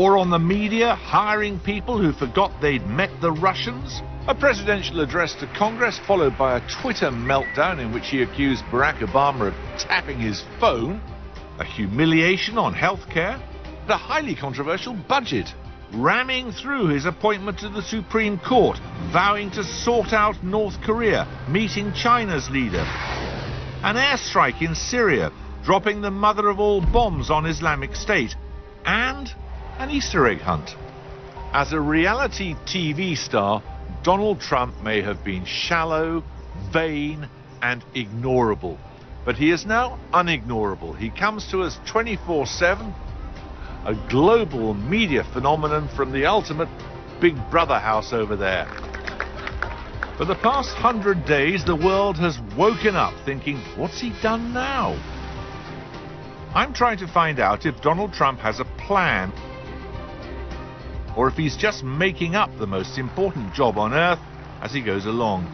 war on the media, hiring people who forgot they'd met the Russians, a presidential address to Congress followed by a Twitter meltdown in which he accused Barack Obama of tapping his phone, a humiliation on healthcare, and a highly controversial budget, ramming through his appointment to the Supreme Court, vowing to sort out North Korea, meeting China's leader, an airstrike in Syria, dropping the mother of all bombs on Islamic State, and an Easter egg hunt. As a reality TV star, Donald Trump may have been shallow, vain, and ignorable. But he is now unignorable. He comes to us 24/7, a global media phenomenon from the ultimate Big Brother house over there. For the past 100 days, the world has woken up thinking, what's he done now? I'm trying to find out if Donald Trump has a plan, or if he's just making up the most important job on earth as he goes along.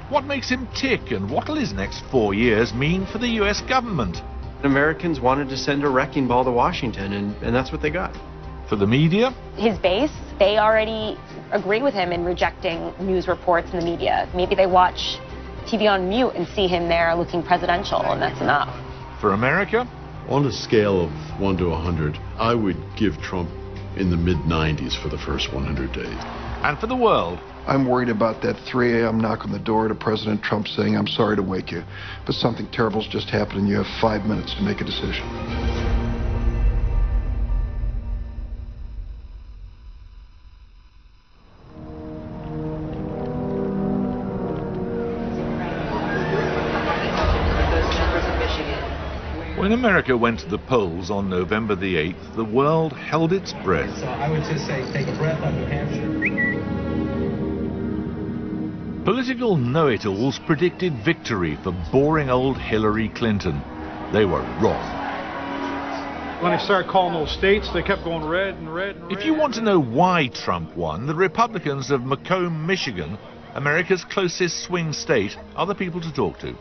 What makes him tick, and what will his next 4 years mean for the US government? Americans wanted to send a wrecking ball to Washington, and that's what they got. For the media? His base, they already agree with him in rejecting news reports in the media. Maybe they watch TV on mute and see him there looking presidential, and that's enough. For America? On a scale of 1 to 100, I would give Trump in the mid-90s for the first 100 days. And for the world? I'm worried about that 3 a.m. knock on the door to President Trump saying, I'm sorry to wake you, but something terrible's just happened and you have 5 minutes to make a decision. When America went to the polls on November the 8th, the world held its breath. So I would just say, take a breath on New Hampshire. Political know-it-alls predicted victory for boring old Hillary Clinton. They were wrong. When they started calling those states, they kept going red and red and red. If you want to know why Trump won, the Republicans of Macomb, Michigan, America's closest swing state, are the people to talk to.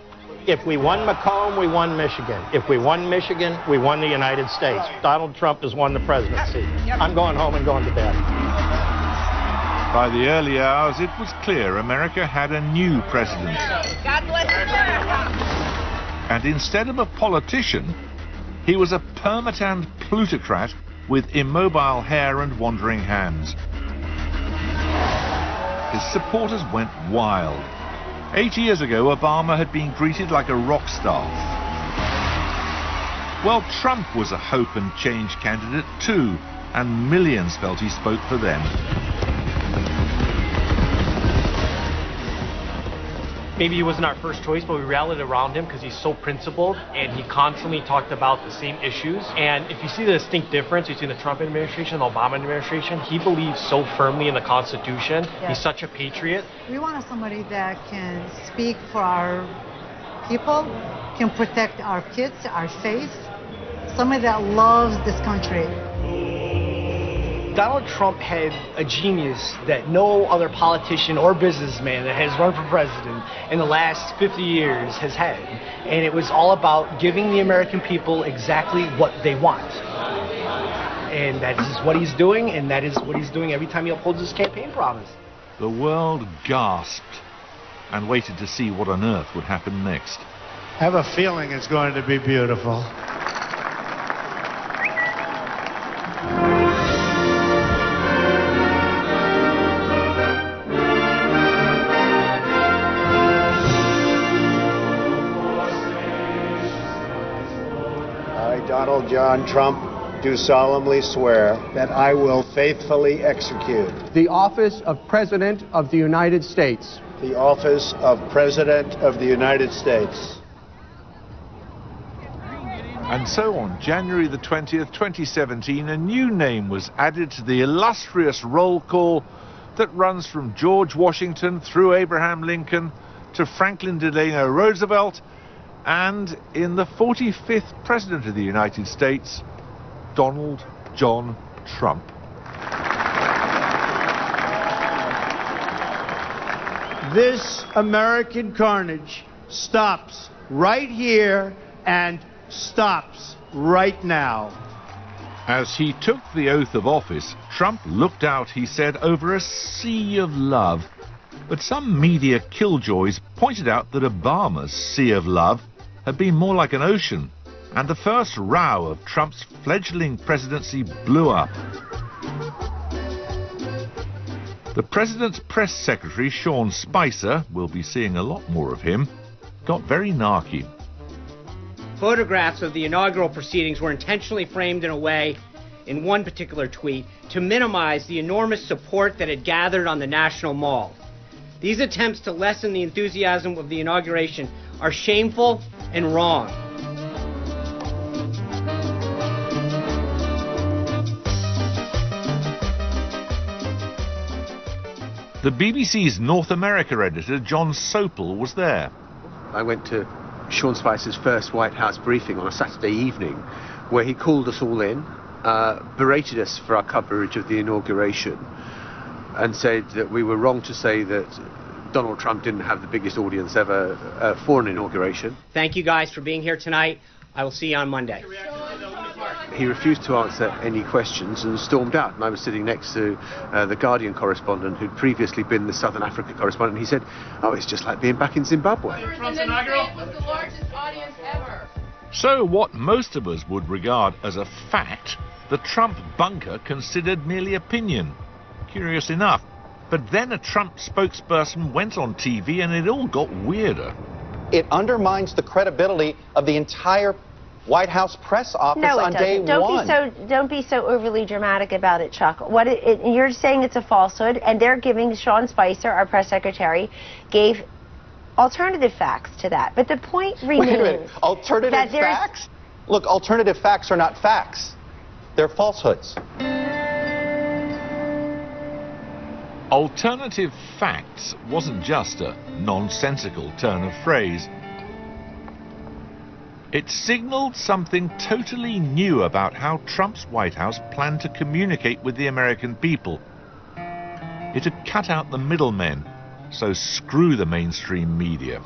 If we won Macomb, we won Michigan. If we won Michigan, we won the United States. Donald Trump has won the presidency. I'm going home and going to bed. By the early hours, it was clear America had a new president. God bless America. And instead of a politician, he was a permatant plutocrat with immobile hair and wandering hands. His supporters went wild. 8 years ago, Obama had been greeted like a rock star. Well, Trump was a hope and change candidate too, and millions felt he spoke for them. Maybe he wasn't our first choice, but we rallied around him because he's so principled and he constantly talked about the same issues. And if you see the distinct difference between the Trump administration and the Obama administration, he believes so firmly in the Constitution. Yeah. He's such a patriot. We want somebody that can speak for our people, can protect our kids, our faith, somebody that loves this country. Donald Trump had a genius that no other politician or businessman that has run for president in the last 50 years has had. And it was all about giving the American people exactly what they want. And that is what he's doing, and that is what he's doing every time he upholds his campaign promise. The world gasped and waited to see what on earth would happen next. I have a feeling it's going to be beautiful. Donald John Trump, do solemnly swear that I will faithfully execute the office of President of the United States. The office of President of the United States. And so on January the 20th, 2017, a new name was added to the illustrious roll call that runs from George Washington through Abraham Lincoln to Franklin Delano Roosevelt, and in the 45th President of the United States, Donald John Trump. This American carnage stops right here and stops right now. As he took the oath of office, Trump looked out, he said, over a sea of love. But some media killjoys pointed out that Obama's sea of love had been more like an ocean, and the first row of Trump's fledgling presidency blew up. The president's press secretary, Sean Spicer, we'll be seeing a lot more of him, got very narky. Photographs of the inaugural proceedings were intentionally framed in a way, in one particular tweet, to minimize the enormous support that had gathered on the National Mall. These attempts to lessen the enthusiasm of the inauguration are shameful and wrong. The BBC's North America editor, John Sopel, was there. I went to Sean Spicer's first White House briefing on a Saturday evening, where he called us all in, berated us for our coverage of the inauguration, and said that we were wrong to say that Donald Trump didn't have the biggest audience ever for an inauguration. Thank you guys for being here tonight. I will see you on Monday. He refused to answer any questions and stormed out. And I was sitting next to the Guardian correspondent who'd previously been the Southern Africa correspondent. And he said, "Oh, it's just like being back in Zimbabwe." Trump's inaugural was the largest audience ever. So what most of us would regard as a fact, the Trump bunker considered merely opinion. Curious enough. But then a Trump spokesperson went on TV and it all got weirder. It undermines the credibility of the entire White House press office on day one. Don't be so overly dramatic about it, Chuck. You're saying it's a falsehood, and they're giving Sean Spicer, our press secretary, gave alternative facts to that. But the point remains. Wait a minute. Alternative facts? Look, alternative facts are not facts. They're falsehoods. Alternative facts wasn't just a nonsensical turn of phrase. It signaled something totally new about how Trump's White House planned to communicate with the American people. It had cut out the middlemen, so screw the mainstream media.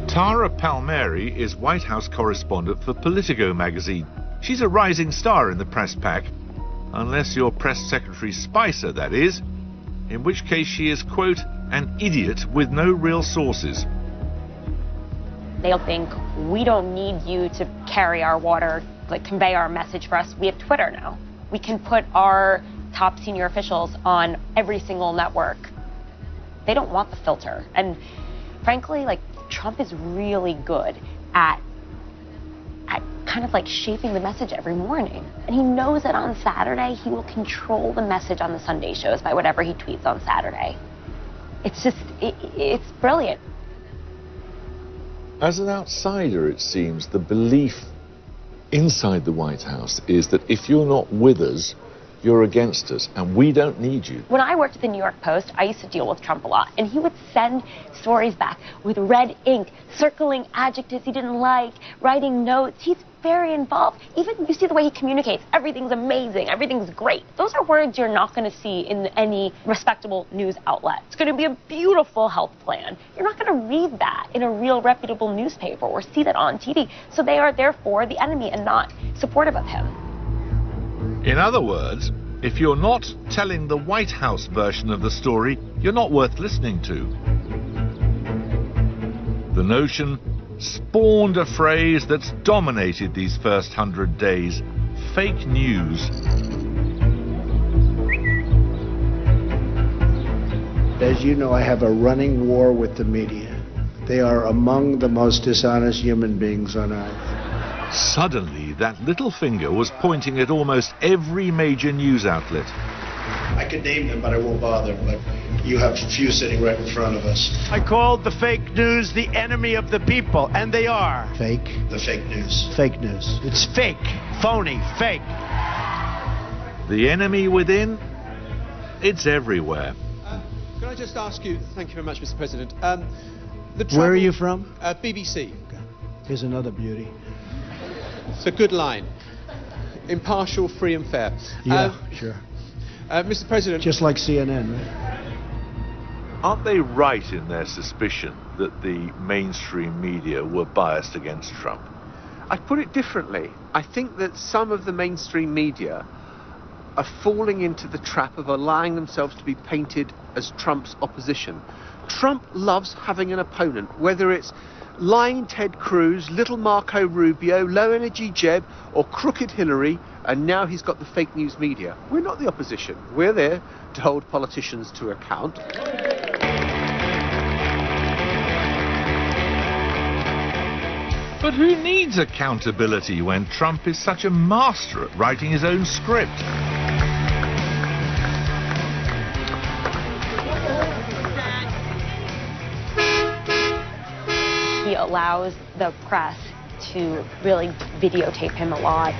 Tara Palmieri is White House correspondent for Politico magazine. She's a rising star in the press pack, unless you're Press Secretary Spicer, that is, in which case she is, quote, an idiot with no real sources. They'll think, we don't need you to carry our water, like convey our message for us. We have Twitter now. We can put our top senior officials on every single network. They don't want the filter. And frankly, like, Trump is really good at kind of like shaping the message every morning. And he knows that on Saturday, he will control the message on the Sunday shows by whatever he tweets on Saturday. It's just, it's brilliant. As an outsider, it seems, the belief inside the White House is that if you're not with us, you're against us, and we don't need you. When I worked at the New York Post, I used to deal with Trump a lot, and he would send stories back with red ink, circling adjectives he didn't like, writing notes. He's very involved. Even you see the way he communicates. Everything's amazing. Everything's great. Those are words you're not going to see in any respectable news outlet. It's going to be a beautiful health plan. You're not going to read that in a real reputable newspaper or see that on TV. So they are therefore the enemy and not supportive of him. In other words, if you're not telling the White House version of the story, you're not worth listening to. The notion spawned a phrase that's dominated these first 100 days: fake news. As you know, I have a running war with the media. They are among the most dishonest human beings on earth. Suddenly, that little finger was pointing at almost every major news outlet. I could name them, but I won't bother. But you have a few sitting right in front of us. I called the fake news the enemy of the people, and they are. Fake? The fake news. Fake news. It's fake, phony, fake. The enemy within? It's everywhere. Can I just ask you, thank you very much, Mr. President. Where are you from? BBC. Okay. Here's another beauty. It's a good line. Impartial, free and fair. Yeah, sure. Mr. President. Just like CNN, right? Aren't they right in their suspicion that the mainstream media were biased against Trump? I'd put it differently. I think that some of the mainstream media are falling into the trap of allowing themselves to be painted as Trump's opposition. Trump loves having an opponent, whether it's lying Ted Cruz, little Marco Rubio, low-energy Jeb, or crooked Hillary, and now he's got the fake news media. We're not the opposition. We're there to hold politicians to account. But who needs accountability when Trump is such a master at writing his own script? He allows the press to really videotape him a lot,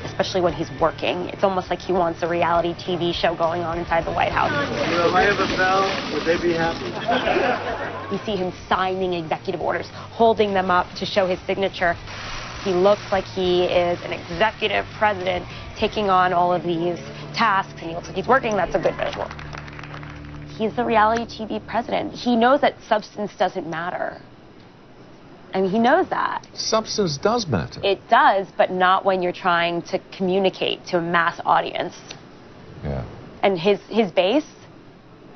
especially when he's working. It's almost like he wants a reality TV show going on inside the White House. If I have a bell, would they be happy? You see him signing executive orders, holding them up to show his signature. He looks like he is an executive president taking on all of these tasks, and he looks like he's working. That's a good visual. He's the reality TV president. He knows that substance doesn't matter. I mean, he knows that. Substance does matter. It does, but not when you're trying to communicate to a mass audience. Yeah. And his base,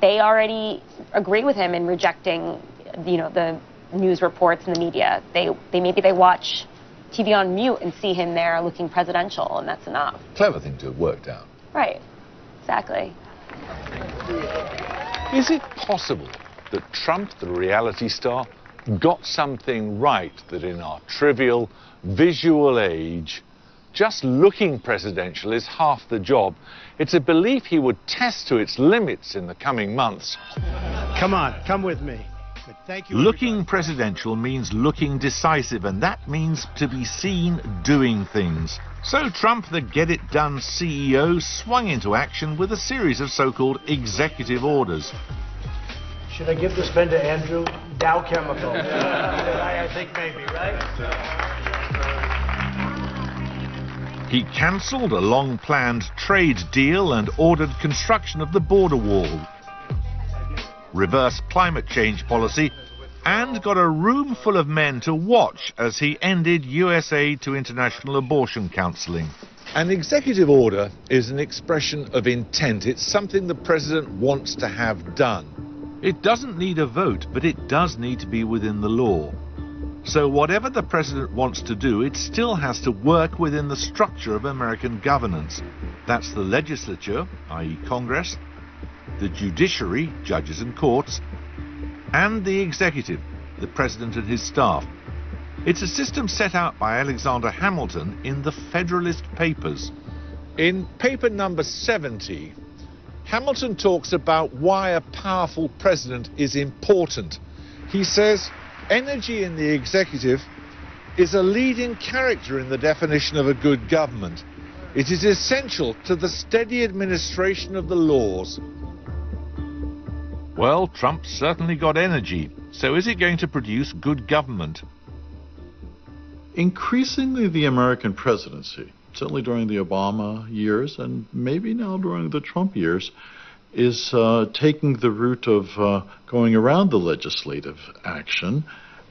they already agree with him in rejecting, you know, the news reports and the media. Maybe they watch TV on mute and see him there looking presidential, and that's enough. Clever thing to have worked out. Right. Exactly. Is it possible that Trump, the reality star, got something right that in our trivial, visual age, just looking presidential is half the job? It's a belief he would test to its limits in the coming months. Come on, come with me. But thank you. Looking presidential means looking decisive, and that means to be seen doing things. So Trump, the get-it-done CEO, swung into action with a series of so-called executive orders. Should I give this pen to Andrew? Dow Chemical. I think maybe, right? He cancelled a long-planned trade deal and ordered construction of the border wall, reversed climate change policy, and got a room full of men to watch as he ended US aid to international abortion counselling. An executive order is an expression of intent. It's something the president wants to have done. It doesn't need a vote, but it does need to be within the law. So whatever the president wants to do, it still has to work within the structure of American governance. That's the legislature, i.e. Congress, the judiciary, judges and courts, and the executive, the president and his staff. It's a system set out by Alexander Hamilton in the Federalist Papers. In paper number 70, Hamilton talks about why a powerful president is important. He says, energy in the executive is a leading character in the definition of a good government. It is essential to the steady administration of the laws. Well, Trump certainly got energy. So is it going to produce good government? Increasingly, the American presidency, certainly during the Obama years and maybe now during the Trump years, is taking the route of going around the legislative action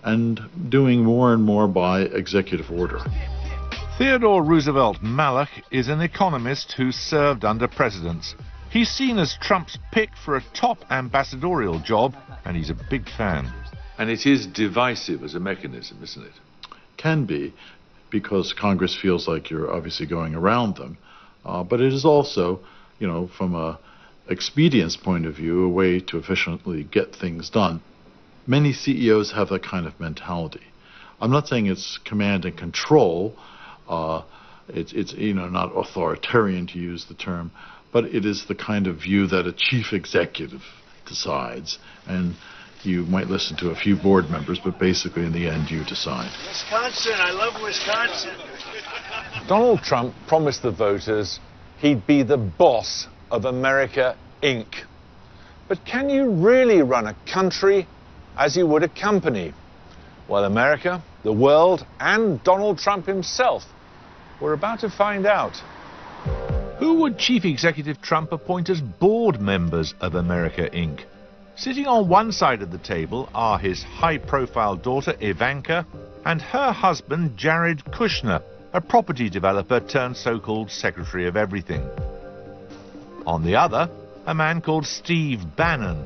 and doing more and more by executive order. Theodore Roosevelt Malloch is an economist who served under presidents. He's seen as Trump's pick for a top ambassadorial job, and he's a big fan. And it is divisive as a mechanism, isn't it? Can be, because Congress feels like you're obviously going around them. But it is also, you know, from a expedience point of view, a way to efficiently get things done. Many CEOs have that kind of mentality. I'm not saying it's command and control. It's you know, not authoritarian to use the term, but it is the kind of view that a chief executive decides, and you might listen to a few board members, but basically in the end you decide. Wisconsin, I love Wisconsin. Donald Trump promised the voters he'd be the boss of America, Inc. But can you really run a country as you would a company? Well, America, the world, and Donald Trump himself, we're about to find out. Who would Chief Executive Trump appoint as board members of America, Inc.? Sitting on one side of the table are his high-profile daughter Ivanka and her husband Jared Kushner, a property developer turned so-called Secretary of Everything. On the other, a man called Steve Bannon.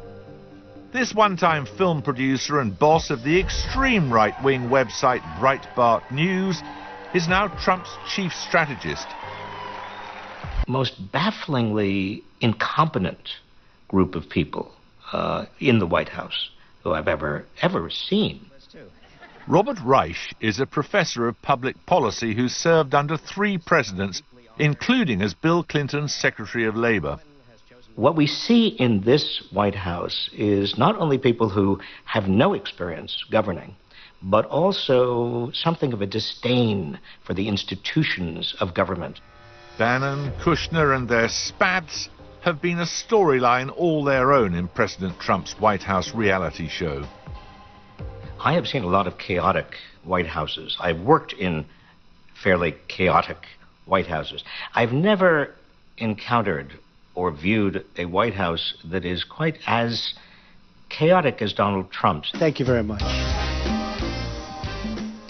This one-time film producer and boss of the extreme right-wing website Breitbart News is now Trump's chief strategist. Most bafflingly incompetent group of people in the White House who I've ever seen. Robert Reich is a professor of public policy who served under 3 presidents, including as Bill Clinton's Secretary of Labor. What we see in this White House is not only people who have no experience governing, but also something of a disdain for the institutions of government. Bannon, Kushner and their spats have been a storyline all their own in President Trump's White House reality show. I have seen a lot of chaotic White Houses. I've worked in fairly chaotic White Houses. I've never encountered or viewed a White House that is quite as chaotic as Donald Trump's. Thank you very much.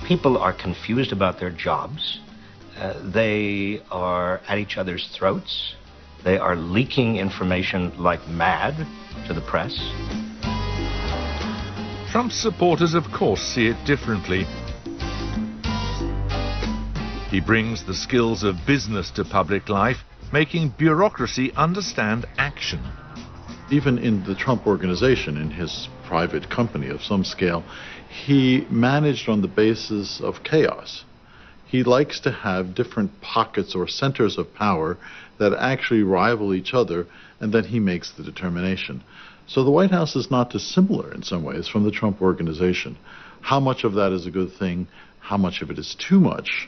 People are confused about their jobs. They are at each other's throats. They are leaking information like mad to the press. Trump's supporters, of course, see it differently. He brings the skills of business to public life, making bureaucracy understand action. Even in the Trump organization, in his private company of some scale, he managed on the basis of chaos. He likes to have different pockets or centers of power that actually rival each other, and then he makes the determination. So the White House is not dissimilar in some ways from the Trump organization. How much of that is a good thing, how much of it is too much,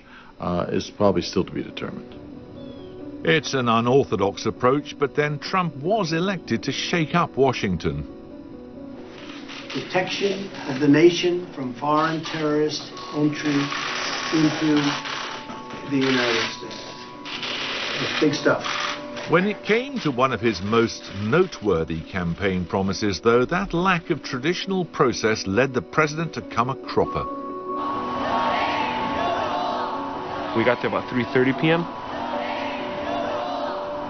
is probably still to be determined. It's an unorthodox approach, but then Trump was elected to shake up Washington. Protection of the nation from foreign terrorist entry into the United States. It's big stuff. When it came to one of his most noteworthy campaign promises, though, that lack of traditional process led the president to come a cropper. We got there about 3:30 p.m.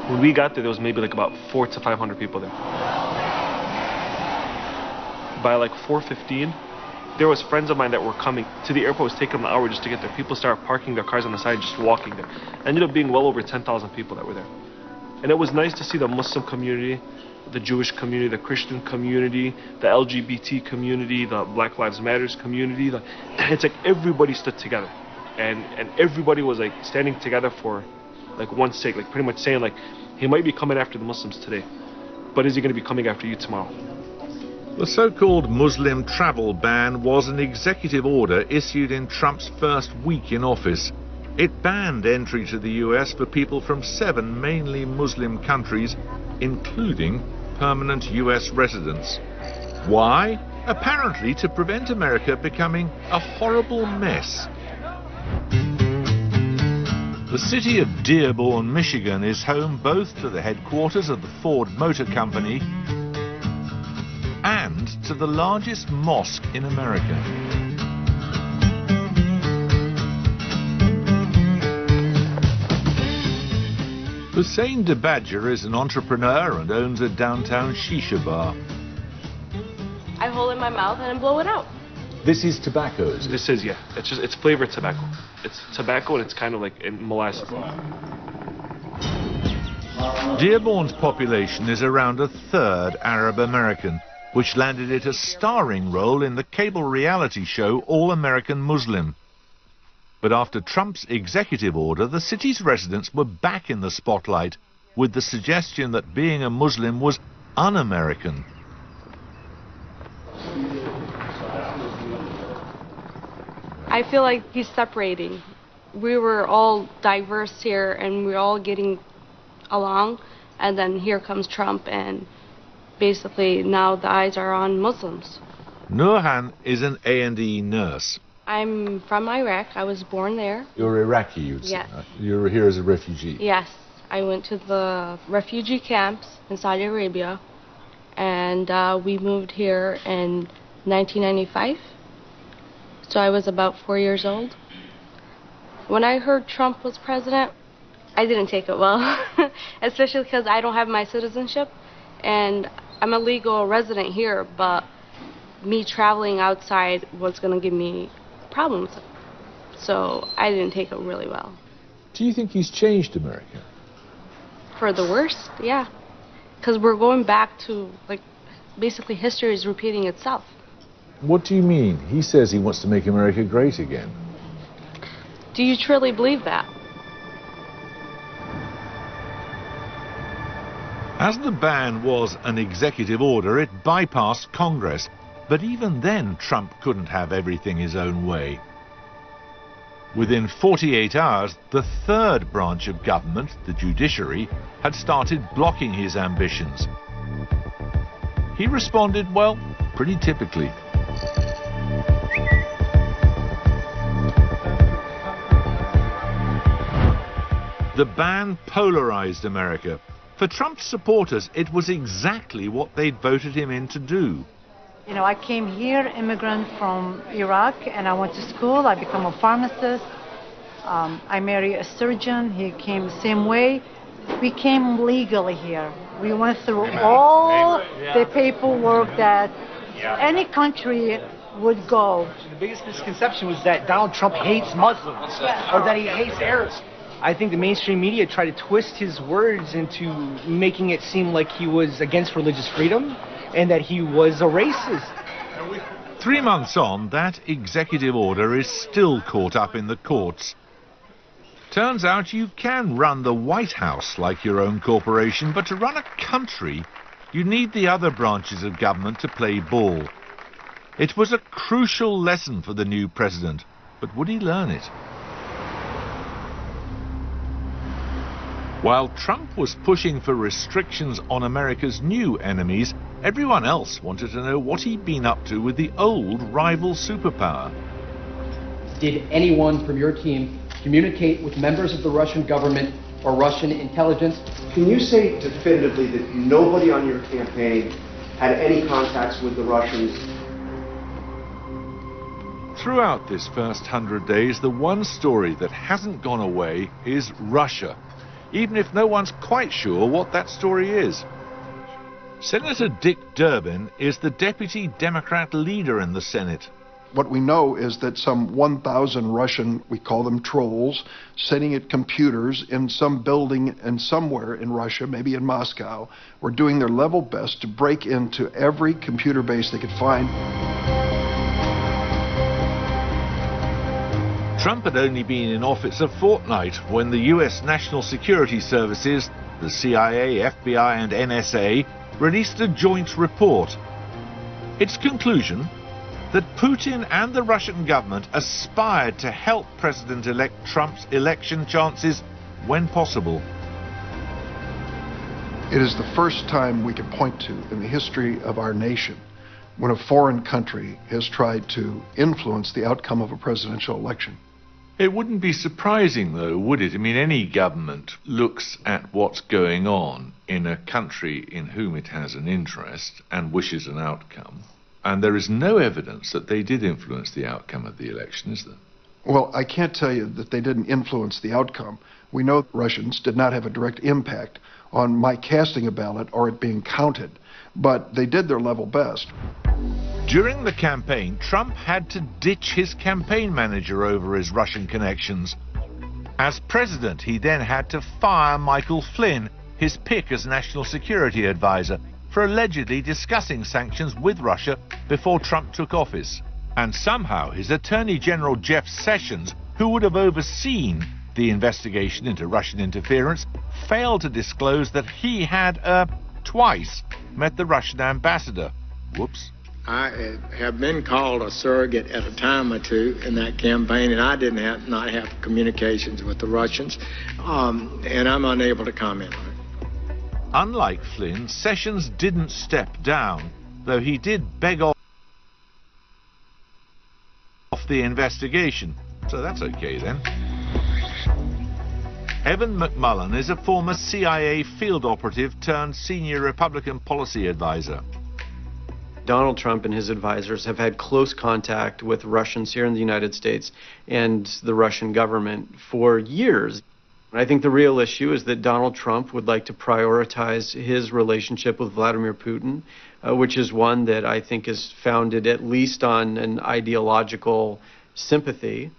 When we got there was maybe like about 400 to 500 people there. By like 4:15, there was friends of mine that were coming to the airport. It was taking them an hour just to get there. People started parking their cars on the side, just walking there. Ended up being well over 10,000 people that were there. And it was nice to see the Muslim community, the Jewish community, the Christian community, the LGBT community, the Black Lives Matters community. It's like everybody stood together. And everybody was like standing together for like one sake, like pretty much saying like, he might be coming after the Muslims today, but is he going to be coming after you tomorrow? The so-called Muslim travel ban was an executive order issued in Trump's first week in office. It banned entry to the US for people from 7 mainly Muslim countries, including permanent US residents. Why? Apparently to prevent America becoming a horrible mess. The city of Dearborn, Michigan is home both to the headquarters of the Ford Motor Company and to the largest mosque in America. Hussein DeBadger is an entrepreneur and owns a downtown shisha bar. I hold it in my mouth and blow it out. This is tobacco. This is, yeah. It's flavored tobacco. It's tobacco and it's kind of like in molasses. Dearborn's population is around 1/3 Arab American, which landed it a starring role in the cable reality show All American Muslim. But after Trump's executive order, the city's residents were back in the spotlight with the suggestion that being a Muslim was un-American. I feel like he's separating. We were all diverse here and we're all getting along, and then here comes Trump and basically now the eyes are on Muslims. Nurhan is an A&E nurse. I'm from Iraq. I was born there. You're Iraqi, you'd say. Yes. You're here as a refugee. Yes. I went to the refugee camps in Saudi Arabia, and we moved here in 1995. So I was about 4 years old. When I heard Trump was president, I didn't take it well, especially because I don't have my citizenship, and I'm a legal resident here, but me traveling outside was going to give me problems. So I didn't take it really well. Do you think he's changed America? For the worse, yeah. Because we're going back to, like, basically history is repeating itself. What do you mean? He says he wants to make America great again. Do you truly believe that? As the ban was an executive order, it bypassed Congress. But even then, Trump couldn't have everything his own way. Within 48 hours, the third branch of government, the judiciary, had started blocking his ambitions. He responded, well, pretty typically. The ban polarized America. For Trump's supporters, it was exactly what they'd voted him in to do. You know, I came here, immigrant from Iraq, and I went to school. I became a pharmacist. I married a surgeon. He came the same way. We came legally here. We went through all the paperwork that any country would go. The biggest misconception was that Donald Trump hates Muslims or that he hates Arabs. I think the mainstream media tried to twist his words into making it seem like he was against religious freedom and that he was a racist. 3 months on, that executive order is still caught up in the courts. Turns out you can run the White House like your own corporation, but to run a country, you need the other branches of government to play ball. It was a crucial lesson for the new president, but would he learn it? While Trump was pushing for restrictions on America's new enemies, everyone else wanted to know what he'd been up to with the old rival superpower. Did anyone from your team communicate with members of the Russian government or Russian intelligence? Can you say definitively that nobody on your campaign had any contacts with the Russians? Throughout this first 100 days, the one story that hasn't gone away is Russia, even if no one's quite sure what that story is. Senator Dick Durbin is the deputy Democrat leader in the Senate. What we know is that some 1,000 Russian, we call them trolls, sitting at computers in some building and somewhere in Russia, maybe in Moscow, were doing their level best to break into every computer base they could find. Trump had only been in office a fortnight when the US National Security Services, the CIA, FBI and NSA, released a joint report. Its conclusion? That Putin and the Russian government aspired to help President-elect Trump's election chances when possible. It is the first time we can point to in the history of our nation when a foreign country has tried to influence the outcome of a presidential election. It wouldn't be surprising, though, would it? I mean, any government looks at what's going on in a country in whom it has an interest and wishes an outcome. And there is no evidence that they did influence the outcome of the election, is there? Well, I can't tell you that they didn't influence the outcome. We know Russians did not have a direct impact on my casting a ballot or it being counted, but they did their level best. During the campaign, Trump had to ditch his campaign manager over his Russian connections. As president, he then had to fire Michael Flynn, his pick as national security advisor, for allegedly discussing sanctions with Russia before Trump took office. And somehow his Attorney General Jeff Sessions, who would have overseen the investigation into Russian interference, failed to disclose that he had, twice met the Russian ambassador. Whoops. I have been called a surrogate at a time or two in that campaign, and I did not have communications with the Russians, and I'm unable to comment on it. Unlike Flynn, Sessions didn't step down, though he did beg off the investigation. So that's okay then. Evan McMullen is a former CIA field operative turned senior Republican policy advisor. Donald Trump and his advisors have had close contact with Russians here in the United States and the Russian government for years. I think the real issue is that Donald Trump would like to prioritize his relationship with Vladimir Putin, which is one that I think is founded at least on an ideological sympathy,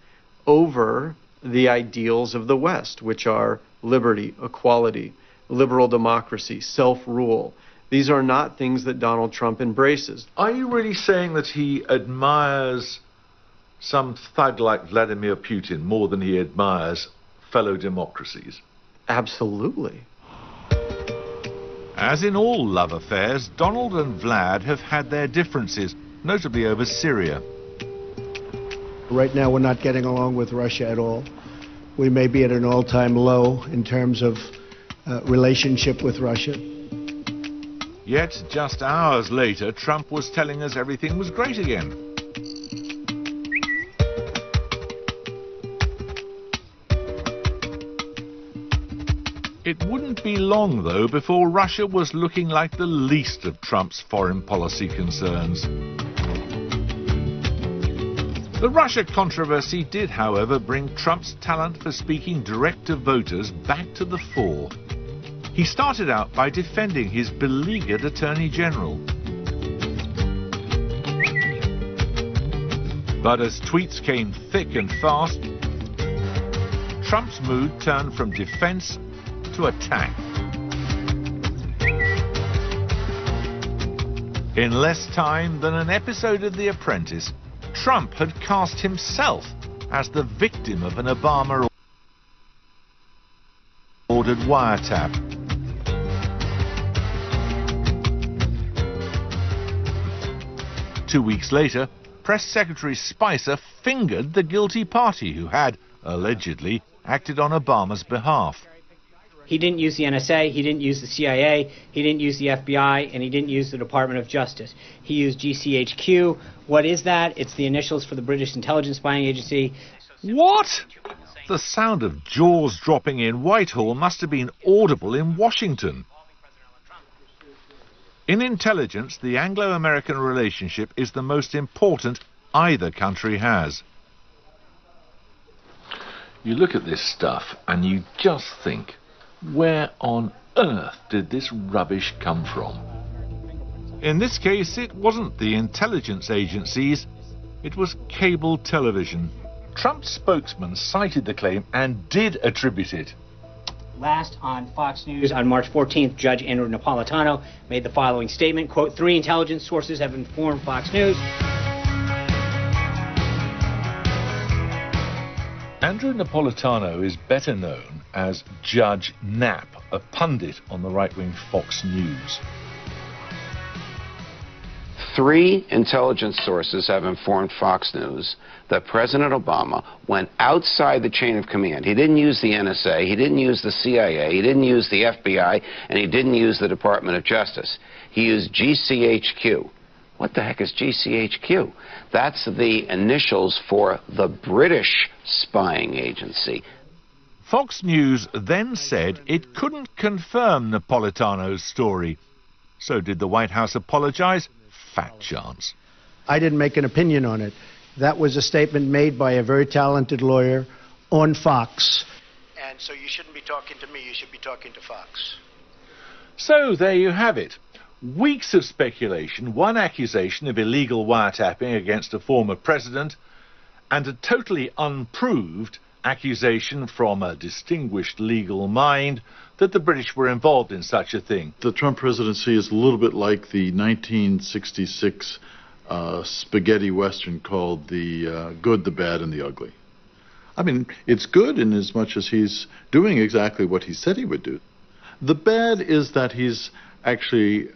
over the ideals of the West, which are liberty, equality, liberal democracy, self-rule. These are not things that Donald Trump embraces. Are you really saying that he admires some thug like Vladimir Putin more than he admires fellow democracies? Absolutely. As in all love affairs, Donald and Vlad have had their differences, notably over Syria. Right now, we're not getting along with Russia at all. We may be at an all-time low in terms of relationship with Russia. Yet, just hours later, Trump was telling us everything was great again. It wouldn't be long, though, before Russia was looking like the least of Trump's foreign policy concerns. The Russia controversy did, however, bring Trump's talent for speaking direct to voters back to the fore. He started out by defending his beleaguered Attorney General. But as tweets came thick and fast, Trump's mood turned from defense to attack. In less time than an episode of The Apprentice, Trump had cast himself as the victim of an Obama-ordered wiretap. Two weeks later, Press Secretary Spicer fingered the guilty party who had, allegedly, acted on Obama's behalf. He didn't use the NSA, he didn't use the CIA, he didn't use the FBI, and he didn't use the Department of Justice. He used GCHQ. What is that? It's the initials for the British Intelligence Spying Agency. What? The sound of jaws dropping in Whitehall must have been audible in Washington. In intelligence, the Anglo-American relationship is the most important either country has. You look at this stuff and you just think, where on earth did this rubbish come from? In this case, it wasn't the intelligence agencies, it was cable television. Trump's spokesman cited the claim and did attribute it. Last on Fox News on March 14th, Judge Andrew Napolitano made the following statement, quote, 3 intelligence sources have informed Fox News. Andrew Napolitano is better known as Judge Nap, a pundit on the right-wing Fox News. 3 intelligence sources have informed Fox News that President Obama went outside the chain of command. He didn't use the NSA, he didn't use the CIA, he didn't use the FBI, and he didn't use the Department of Justice. He used GCHQ. What the heck is GCHQ? That's the initials for the British spying agency. Fox News then said it couldn't confirm Napolitano's story. So did the White House apologize? Fat chance. I didn't make an opinion on it. That was a statement made by a very talented lawyer on Fox. And so you shouldn't be talking to me, you should be talking to Fox. So there you have it. Weeks of speculation, one accusation of illegal wiretapping against a former president, and a totally unproved accusation from a distinguished legal mind that the British were involved in such a thing. The Trump presidency is a little bit like the 1966 spaghetti western called The Good, the Bad, and the Ugly. I mean, it's good in as much as he's doing exactly what he said he would do. The bad is that he's actually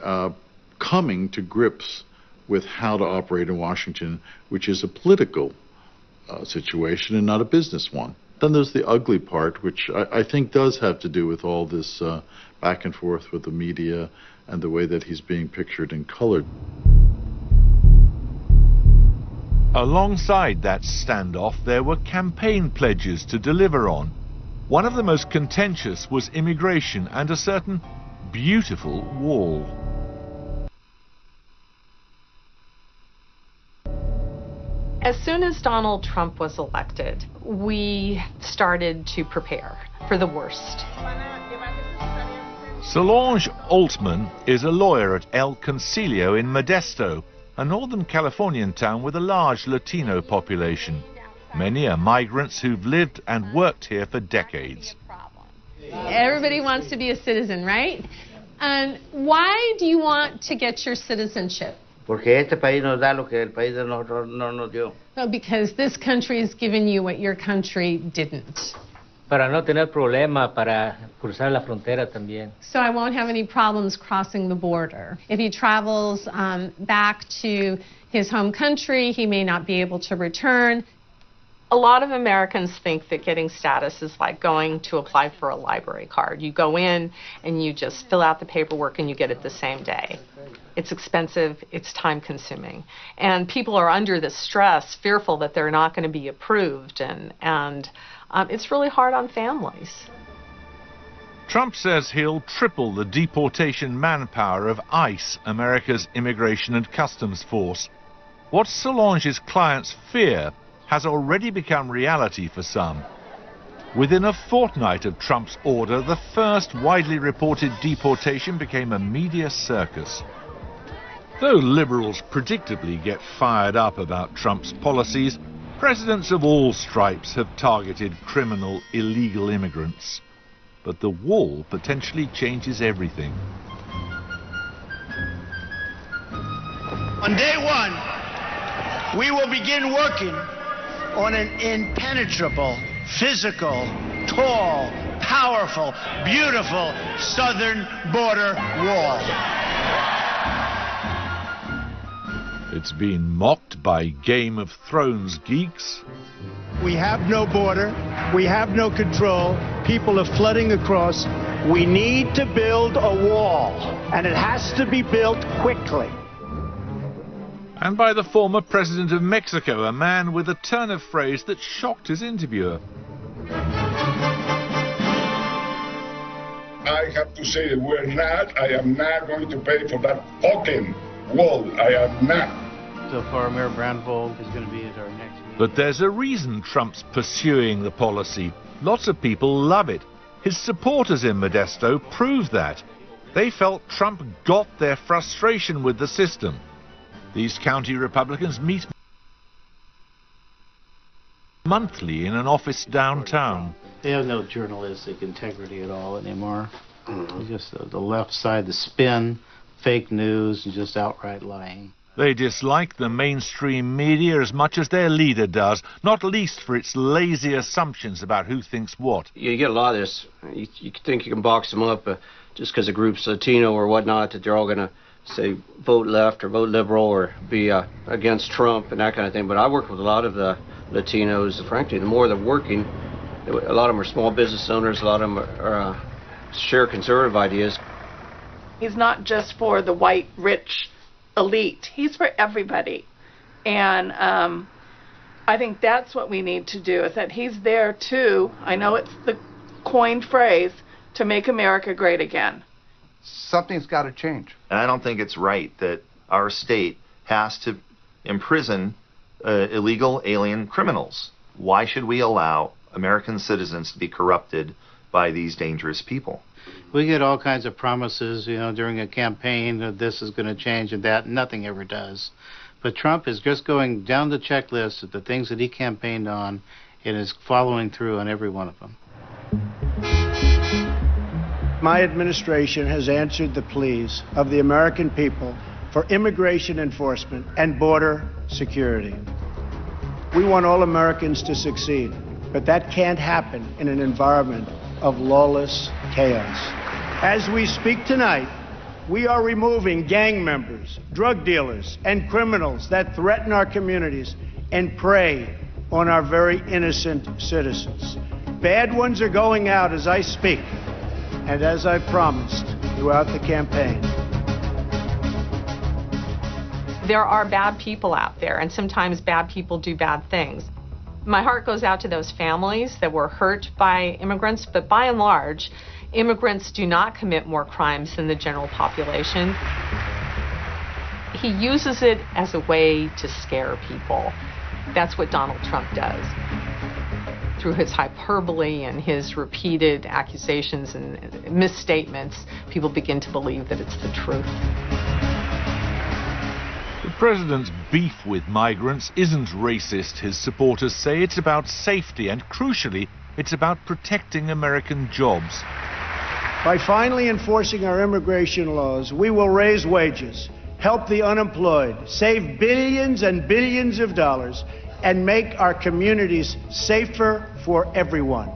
coming to grips with how to operate in Washington, which is a political situation and not a business one. Then there's the ugly part, which I think does have to do with all this back and forth with the media and the way that he's being pictured and colored. Alongside that standoff, there were campaign pledges to deliver on. One of the most contentious was immigration and a certain beautiful wall. As soon as Donald Trump was elected, we started to prepare for the worst. Solange Altman is a lawyer at El Concilio in Modesto, a northern Californian town with a large Latino population. Many are migrants who've lived and worked here for decades. Everybody wants to be a citizen, right? And why do you want to get your citizenship? Porque este país nos da lo que el país de nosotros no nos dio. No, because this country has given you what your country didn't. Para no tener problema para cruzar la frontera también. So I won't have any problems crossing the border. If he travels back to his home country, he may not be able to return. A lot of Americans think that getting status is like going to apply for a library card. You go in and you just fill out the paperwork and you get it the same day. It's expensive, it's time consuming. And people are under this stress, fearful that they're not going to be approved, and it's really hard on families. Trump says he'll triple the deportation manpower of ICE, America's Immigration and Customs Force. What Solange's clients fear has already become reality for some. Within a fortnight of Trump's order, the first widely reported deportation became a media circus. Though liberals predictably get fired up about Trump's policies, presidents of all stripes have targeted criminal, illegal immigrants. But the wall potentially changes everything. On day one, we will begin working on an impenetrable, physical, tall, powerful, beautiful southern border wall. It's been mocked by Game of Thrones geeks. We have no border. We have no control. People are flooding across. We need to build a wall, and it has to be built quickly. And by the former president of Mexico, a man with a turn of phrase that shocked his interviewer. I have to say that we're not. I am not going to pay for that fucking wall. I am not. So far, Mayor Brandvold is going to be at our next meeting. But there's a reason Trump's pursuing the policy. Lots of people love it. His supporters in Modesto prove that. They felt Trump got their frustration with the system. These county Republicans meet monthly in an office downtown. They have no journalistic integrity at all anymore. Just the left side, the spin, fake news, and just outright lying. They dislike the mainstream media as much as their leader does, not least for its lazy assumptions about who thinks what. You get a lot of this. You think you can box them up just because a group's Latino or whatnot, that they're all going to say vote left or vote liberal or be against Trump and that kind of thing. But I work with a lot of the Latinos. Frankly, the more they're working, a lot of them are small business owners. A lot of them are share conservative ideas. He's not just for the white, rich elite. He's for everybody. And I think that's what we need to do, is that he's there too. I know it's the coined phrase, to make America great again. Something's got to change. And I don't think it's right that our state has to imprison illegal alien criminals. Why should we allow American citizens to be corrupted by these dangerous people? We get all kinds of promises, during a campaign that this is going to change and that. Nothing ever does. But Trump is just going down the checklist of the things that he campaigned on and is following through on every one of them. My administration has answered the pleas of the American people for immigration enforcement and border security. We want all Americans to succeed, but that can't happen in an environment of lawless chaos. As we speak tonight, we are removing gang members, drug dealers, and criminals that threaten our communities and prey on our very innocent citizens. Bad ones are going out as I speak, and as I promised throughout the campaign. There are bad people out there, and sometimes bad people do bad things. My heart goes out to those families that were hurt by immigrants, but by and large, immigrants do not commit more crimes than the general population. He uses it as a way to scare people. That's what Donald Trump does. Through his hyperbole and his repeated accusations and misstatements, people begin to believe that it's the truth. The president's beef with migrants isn't racist, his supporters say. It's about safety, and crucially, it's about protecting American jobs. By finally enforcing our immigration laws, we will raise wages, help the unemployed, save billions and billions of dollars, and make our communities safer for everyone.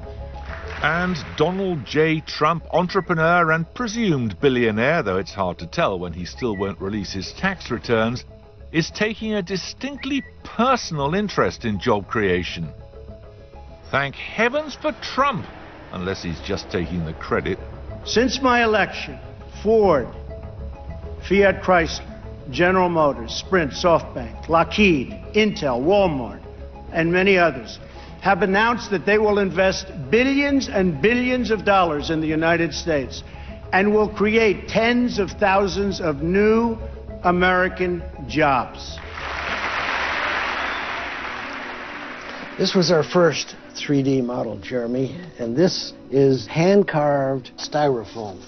And Donald J. Trump, entrepreneur and presumed billionaire, though it's hard to tell when he still won't release his tax returns, is taking a distinctly personal interest in job creation. Thank heavens for Trump, unless he's just taking the credit. Since my election, Ford, Fiat Chrysler, General Motors, Sprint, SoftBank, Lockheed, Intel, Walmart, and many others have announced that they will invest billions and billions of dollars in the United States and will create tens of thousands of new American jobs. This was our first 3D model, Jeremy, and this is hand-carved styrofoam.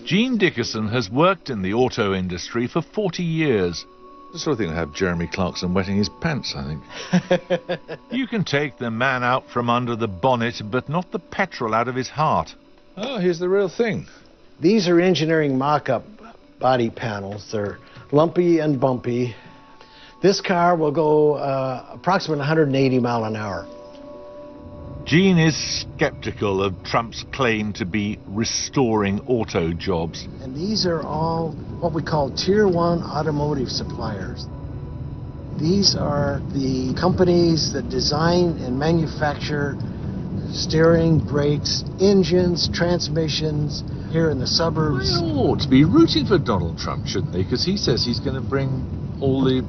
Gene Dickerson has worked in the auto industry for 40 years. The sort of thing to have Jeremy Clarkson wetting his pants, I think. You can take the man out from under the bonnet, but not the petrol out of his heart. Oh, here's the real thing. These are engineering mock-up body panels. They're lumpy and bumpy. This car will go approximately 180 miles an hour. Gene is skeptical of Trump's claim to be restoring auto jobs. And these are all what we call Tier 1 automotive suppliers. These are the companies that design and manufacture steering, brakes, engines, transmissions here in the suburbs. They ought to be rooting for Donald Trump, shouldn't they? Because he says he's going to bring all the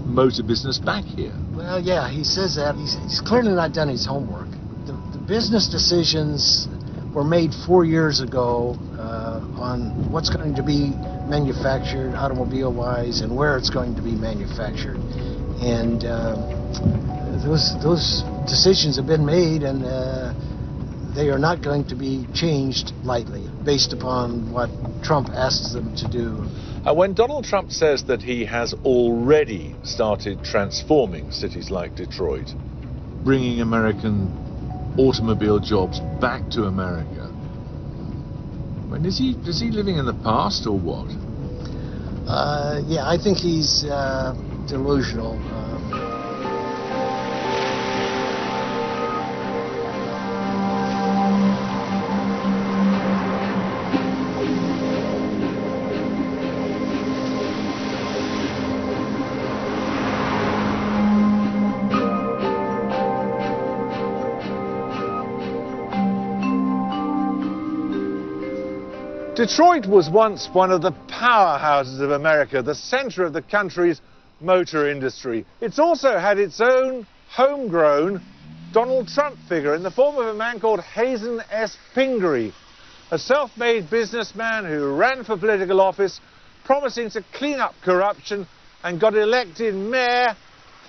motor business back here. Well, yeah, he says that. He's clearly not done his homework. The business decisions were made 4 years ago on what's going to be manufactured automobile-wise and where it's going to be manufactured. And those decisions have been made, and they are not going to be changed lightly based upon what Trump asks them to do. When Donald Trump says that he has already started transforming cities like Detroit, bringing American automobile jobs back to America, I mean, is he living in the past or what? Yeah, I think he's delusional. Detroit was once one of the powerhouses of America, the center of the country's motor industry. It's also had its own homegrown Donald Trump figure in the form of a man called Hazen S. Pingree, a self-made businessman who ran for political office, promising to clean up corruption, and got elected mayor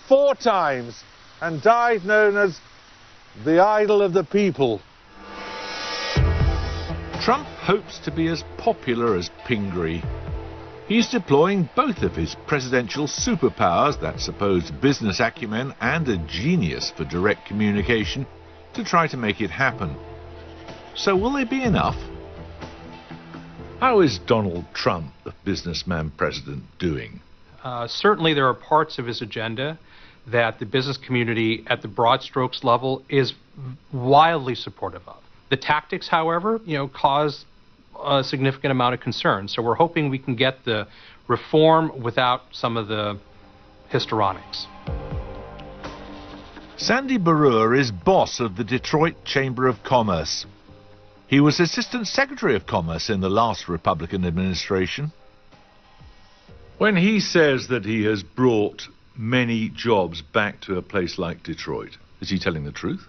4 times, and died known as the idol of the people. Trump hopes to be as popular as Pingree. He's deploying both of his presidential superpowers, that supposed business acumen and a genius for direct communication, to try to make it happen. So will they be enough? How is Donald Trump, the businessman president, doing? Certainly there are parts of his agenda that the business community at the broad strokes level is wildly supportive of. The tactics, however, cause a significant amount of concern. So we're hoping we can get the reform without some of the histrionics. Sandy Barua is boss of the Detroit Chamber of Commerce. He was Assistant Secretary of Commerce in the last Republican administration. When he says that he has brought many jobs back to a place like Detroit, Is he telling the truth?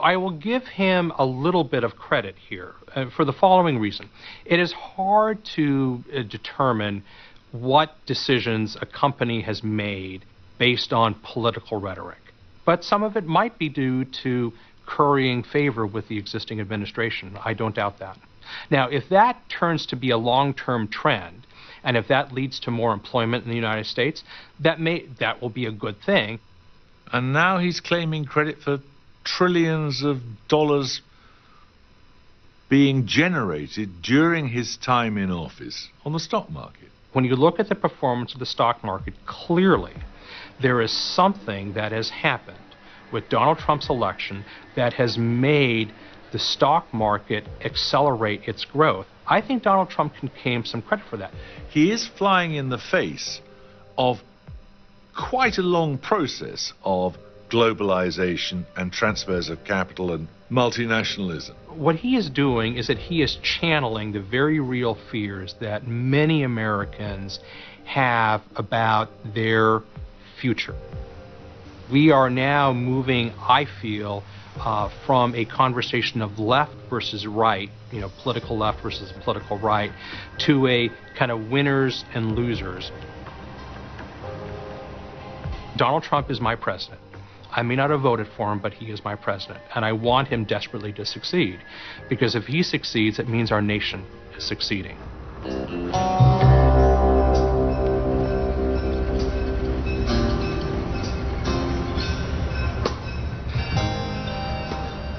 I will give him a little bit of credit here for the following reason. It is hard to determine what decisions a company has made based on political rhetoric. But some of it might be due to currying favor with the existing administration. I don't doubt that. Now, if that turns to be a long-term trend, and if that leads to more employment in the United States, that will be a good thing. And now he's claiming credit for trillions of dollars being generated during his time in office on the stock market. When you look at the performance of the stock market, clearly there is something that has happened with Donald Trump's election that has made the stock market accelerate its growth. I think Donald Trump can claim some credit for that. He is flying in the face of quite a long process of globalization and transfers of capital and multinationalism. What he is doing is that he is channeling the very real fears that many Americans have about their future. We are now moving, I feel, from a conversation of left versus right, political left versus political right, to a kind of winners and losers. Donald Trump is my president. I may not have voted for him, but he is my president. And I want him desperately to succeed. Because if he succeeds, it means our nation is succeeding.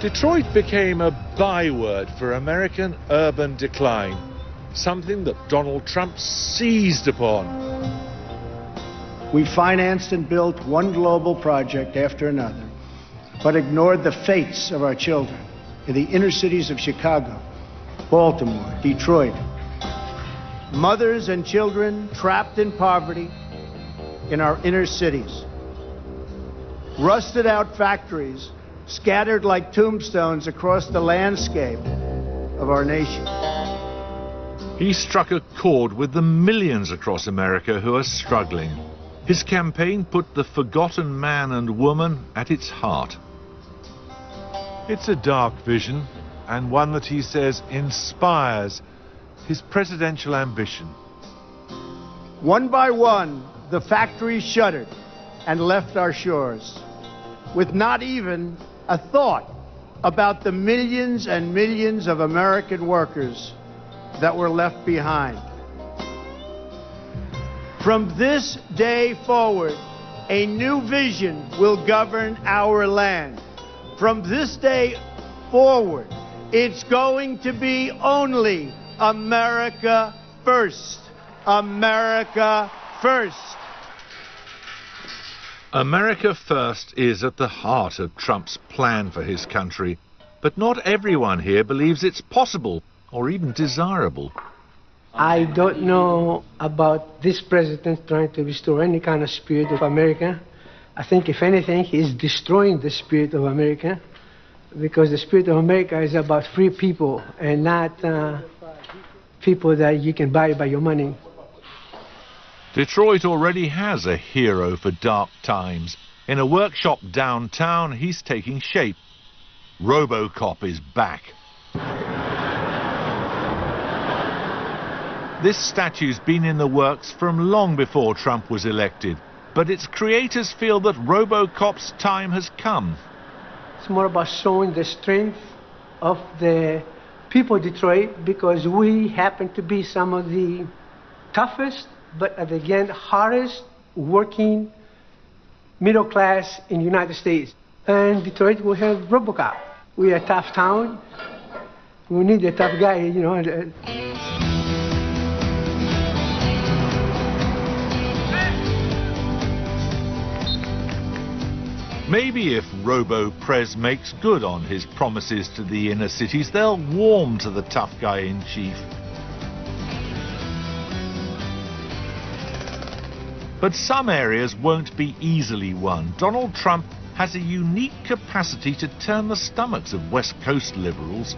Detroit became a byword for American urban decline, something that Donald Trump seized upon. We financed and built one global project after another, but ignored the fates of our children in the inner cities of Chicago, Baltimore, Detroit. Mothers and children trapped in poverty in our inner cities. Rusted out factories scattered like tombstones across the landscape of our nation. He struck a chord with the millions across America who are struggling. His campaign put the forgotten man and woman at its heart. It's a dark vision, and one that he says inspires his presidential ambition. One by one, the factories shuttered and left our shores, with not even a thought about the millions and millions of American workers that were left behind. From this day forward, a new vision will govern our land. From this day forward, it's going to be only America first. America first. America first is at the heart of Trump's plan for his country, but not everyone here believes it's possible or even desirable. I don't know about this president trying to restore any kind of spirit of America. I think, if anything, he's destroying the spirit of America, because the spirit of America is about free people and not people that you can buy by your money. Detroit already has a hero for dark times. In a workshop downtown, he's taking shape. RoboCop is back. This statue's been in the works from long before Trump was elected, but its creators feel that RoboCop's time has come. It's more about showing the strength of the people of Detroit, because we happen to be some of the toughest, but again, hardest working middle class in the United States. And Detroit will have RoboCop. We're a tough town. We need a tough guy, Maybe if RoboPrez makes good on his promises to the inner cities, they'll warm to the tough guy in chief. But some areas won't be easily won. Donald Trump has a unique capacity to turn the stomachs of West Coast liberals.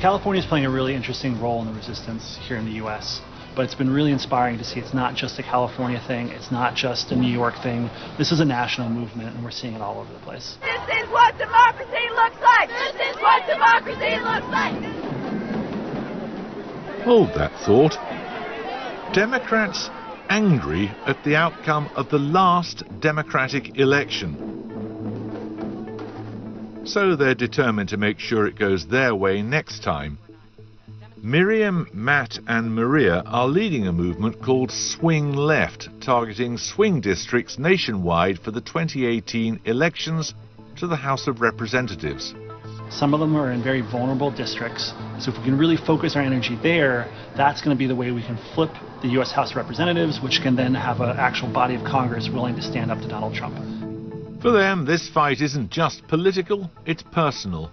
California is playing a really interesting role in the resistance here in the U.S. but it's been really inspiring to see it's not just a California thing, it's not just a New York thing. This is a national movement, and we're seeing it all over the place. This is what democracy looks like! This is what democracy looks like! Hold that thought. Democrats angry at the outcome of the last Democratic election. So they're determined to make sure it goes their way next time. Miriam, Matt and Maria are leading a movement called Swing Left, targeting swing districts nationwide for the 2018 elections to the House of Representatives. Some of them are in very vulnerable districts, so if we can really focus our energy there, that's going to be the way we can flip the U.S. House of Representatives, which can then have an actual body of Congress willing to stand up to Donald Trump. For them, this fight isn't just political, it's personal.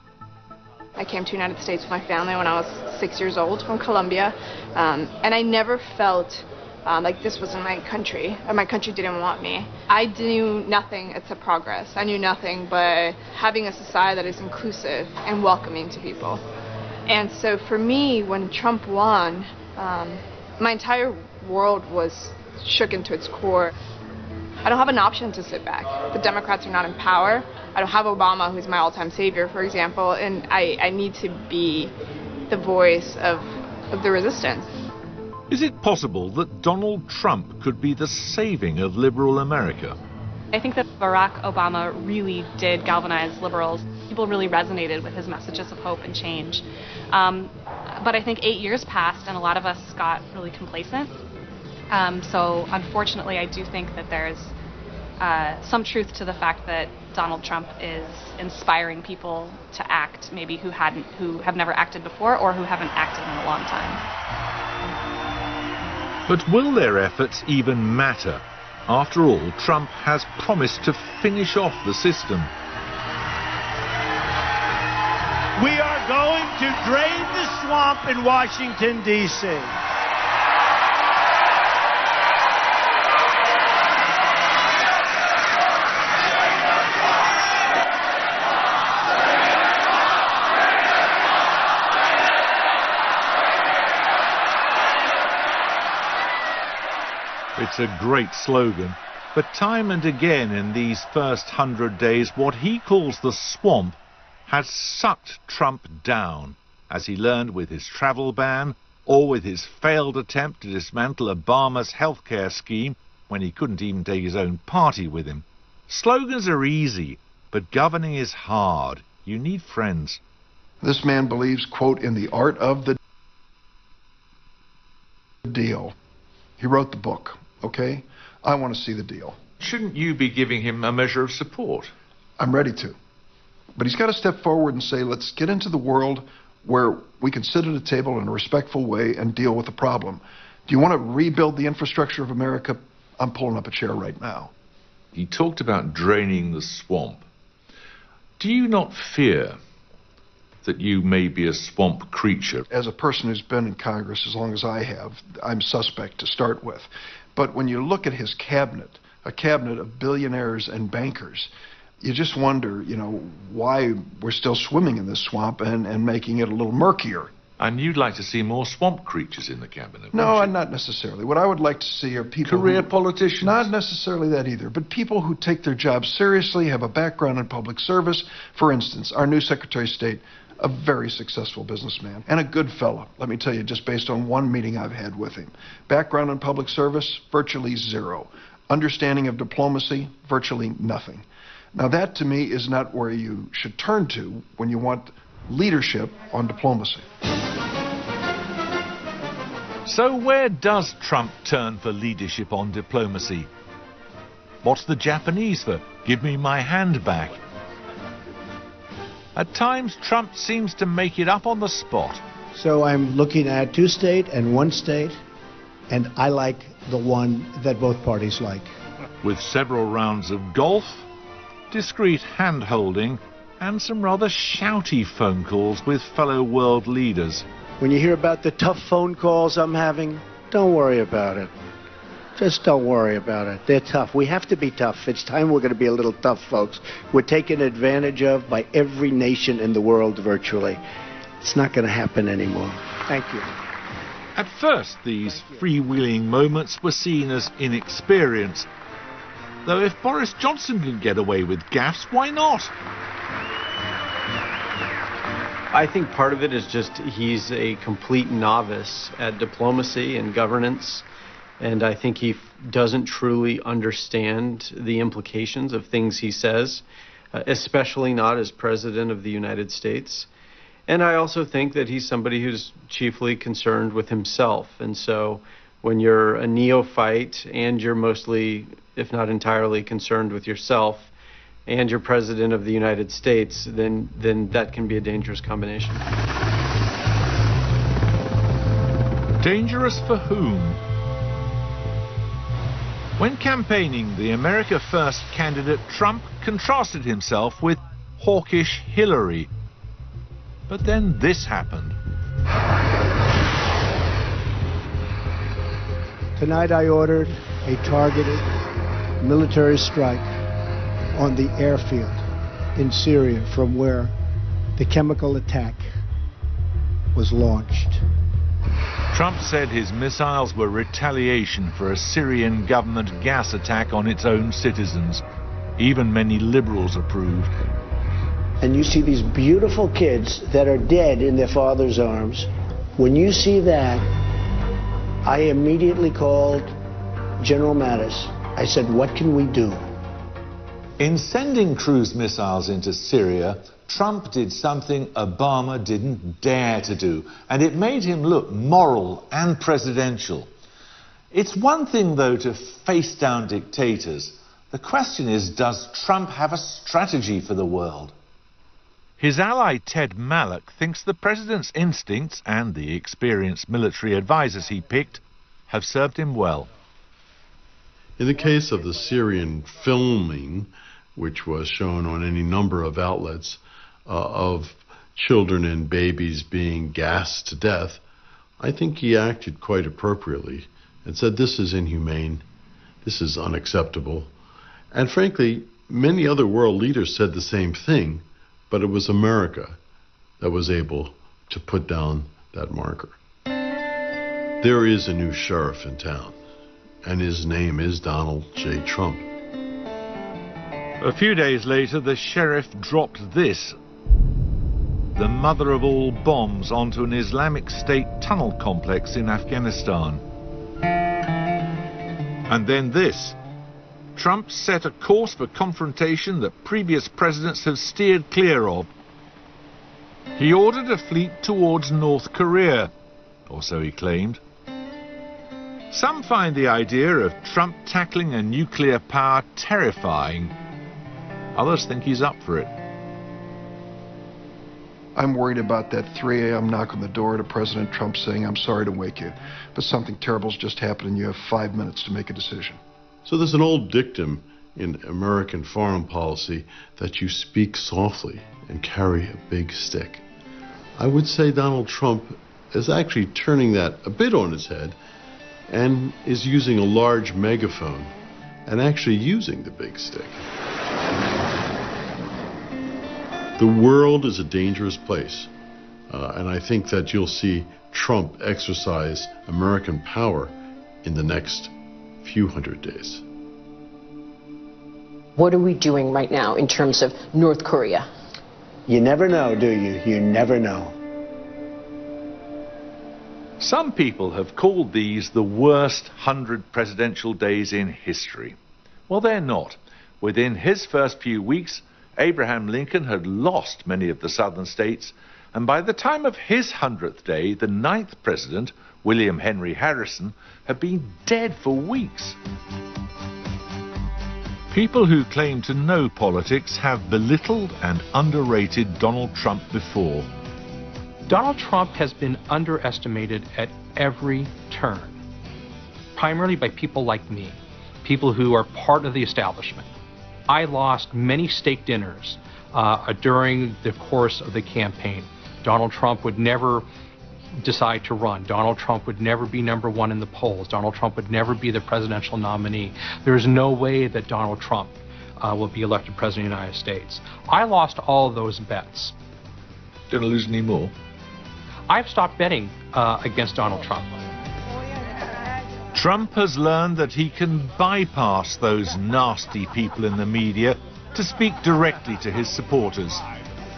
I came to the United States with my family when I was 6 years old from Colombia, and I never felt like this was in my country, or my country didn't want me. I knew nothing except progress. I knew nothing but having a society that is inclusive and welcoming to people. And so for me, when Trump won, my entire world was shook into its core. I don't have an option to sit back. The Democrats are not in power. I don't have Obama, who's my all-time savior, for example, and I need to be the voice of the resistance. Is it possible that Donald Trump could be the saving of liberal America? I think that Barack Obama really did galvanize liberals. People really resonated with his messages of hope and change. But I think 8 years passed and a lot of us got really complacent. So unfortunately, I do think that there's some truth to the fact that Donald Trump is inspiring people to act, maybe who have never acted before or who haven't acted in a long time. But will their efforts even matter? After all, Trump has promised to finish off the system. We are going to drain the swamp in Washington, D.C. It's a great slogan, but time and again in these first 100 days, what he calls the swamp has sucked Trump down, as he learned with his travel ban or with his failed attempt to dismantle Obama's healthcare scheme when he couldn't even take his own party with him. Slogans are easy, but governing is hard. You need friends. This man believes, quote, in the art of the deal. He wrote the book. Okay? I want to see the deal. Shouldn't you be giving him a measure of support? I'm ready to. But he's got to step forward and say, let's get into the world where we can sit at a table in a respectful way and deal with the problem. Do you want to rebuild the infrastructure of America? I'm pulling up a chair right now. He talked about draining the swamp. Do you not fear that you may be a swamp creature? As a person who's been in Congress as long as I have, I'm suspect to start with. But when you look at his cabinet, a cabinet of billionaires and bankers, you just wonder, why we're still swimming in this swamp and making it a little murkier. And you'd like to see more swamp creatures in the cabinet? No, not necessarily. What I would like to see are people career politicians? Not necessarily that either, but people who take their jobs seriously, have a background in public service. For instance, our new Secretary of State, a very successful businessman and a good fellow, let me tell you, just based on one meeting I've had with him. Background in public service, virtually zero. Understanding of diplomacy, virtually nothing. Now that to me is not where you should turn to when you want leadership on diplomacy. So where does Trump turn for leadership on diplomacy? What's the Japanese for? Give me my hand back. At times, Trump seems to make it up on the spot. So I'm looking at 2 states and 1 state, and I like the one that both parties like. With several rounds of golf, discreet hand-holding, and some rather shouty phone calls with fellow world leaders. When you hear about the tough phone calls I'm having, don't worry about it. Just don't worry about it. They're tough. We have to be tough. It's time we're going to be a little tough, folks. We're taken advantage of by every nation in the world virtually. It's not going to happen anymore. Thank you. At first, these freewheeling moments were seen as inexperience. Though if Boris Johnson can get away with gaffes, why not? I think part of it is just he's a complete novice at diplomacy and governance, and I think he doesn't truly understand the implications of things he says, especially not as President of the United States. And I also think that he's somebody who's chiefly concerned with himself. And so when you're a neophyte and you're mostly, if not entirely, concerned with yourself, and you're President of the United States, then that can be a dangerous combination. Dangerous for whom? When campaigning, the America First candidate Trump contrasted himself with hawkish Hillary. But then this happened. Tonight I ordered a targeted military strike on the airfield in Syria from where the chemical attack was launched. Trump said his missiles were retaliation for a Syrian government gas attack on its own citizens. Even many liberals approved. And you see these beautiful kids that are dead in their father's arms. When you see that, I immediately called General Mattis. I said, what can we do? In sending cruise missiles into Syria, Trump did something Obama didn't dare to do, and it made him look moral and presidential. It's one thing, though, to face down dictators. The question is, does Trump have a strategy for the world? His ally Ted Malloch thinks the president's instincts and the experienced military advisors he picked have served him well. In the case of the Syrian filming, which was shown on any number of outlets, of children and babies being gassed to death, I think he acted quite appropriately and said this is inhumane, this is unacceptable. And frankly, many other world leaders said the same thing, but it was America that was able to put down that marker. There is a new sheriff in town, and his name is Donald J. Trump. A few days later, the sheriff dropped this, the mother of all bombs, onto an Islamic State tunnel complex in Afghanistan. And then this. Trump set a course for confrontation that previous presidents have steered clear of. He ordered a fleet towards North Korea, or so he claimed. Some find the idea of Trump tackling a nuclear power terrifying. Others think he's up for it. I'm worried about that 3 a.m. knock on the door to President Trump saying, I'm sorry to wake you, but something terrible's just happened and you have 5 minutes to make a decision. So there's an old dictum in American foreign policy that you speak softly and carry a big stick. I would say Donald Trump is actually turning that a bit on his head and is using a large megaphone and actually using the big stick. The world is a dangerous place, and I think that you'll see Trump exercise American power in the next few hundred days. What are we doing right now in terms of North Korea? You never know, do you? You never know. Some people have called these the worst 100 presidential days in history. Well, they're not. Within his first few weeks, Abraham Lincoln had lost many of the southern states, and by the time of his 100th day, the 9th president, William Henry Harrison, had been dead for weeks. People who claim to know politics have belittled and underrated Donald Trump before. Donald Trump has been underestimated at every turn, primarily by people like me, people who are part of the establishment. I lost many steak dinners during the course of the campaign. Donald Trump would never decide to run. Donald Trump would never be #1 in the polls. Donald Trump would never be the presidential nominee. There's no way that Donald Trump will be elected president of the United States. I lost all of those bets. Didn't lose any more? I've stopped betting against Donald Trump. Trump has learned that he can bypass those nasty people in the media to speak directly to his supporters.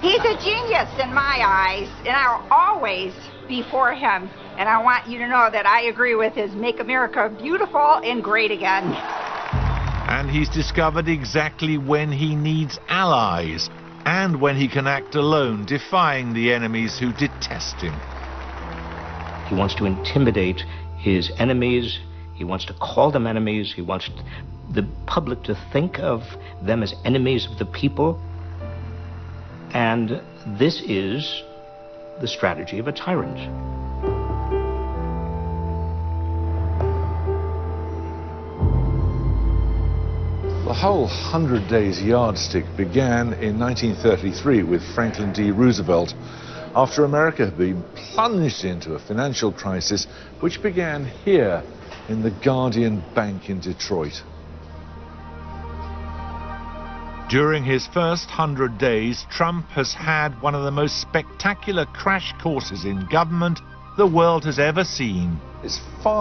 He's a genius in my eyes, and I'll always be for him. And I want you to know that I agree with his Make America Beautiful and Great Again. And he's discovered exactly when he needs allies and when he can act alone, defying the enemies who detest him. He wants to intimidate his enemies. He wants to call them enemies. He wants the public to think of them as enemies of the people. And this is the strategy of a tyrant. The whole 100 Days yardstick began in 1933 with Franklin D. Roosevelt, after America had been plunged into a financial crisis which began here in the Guardian Bank in Detroit. During his first 100 days, Trump has had one of the most spectacular crash courses in government the world has ever seen. It's far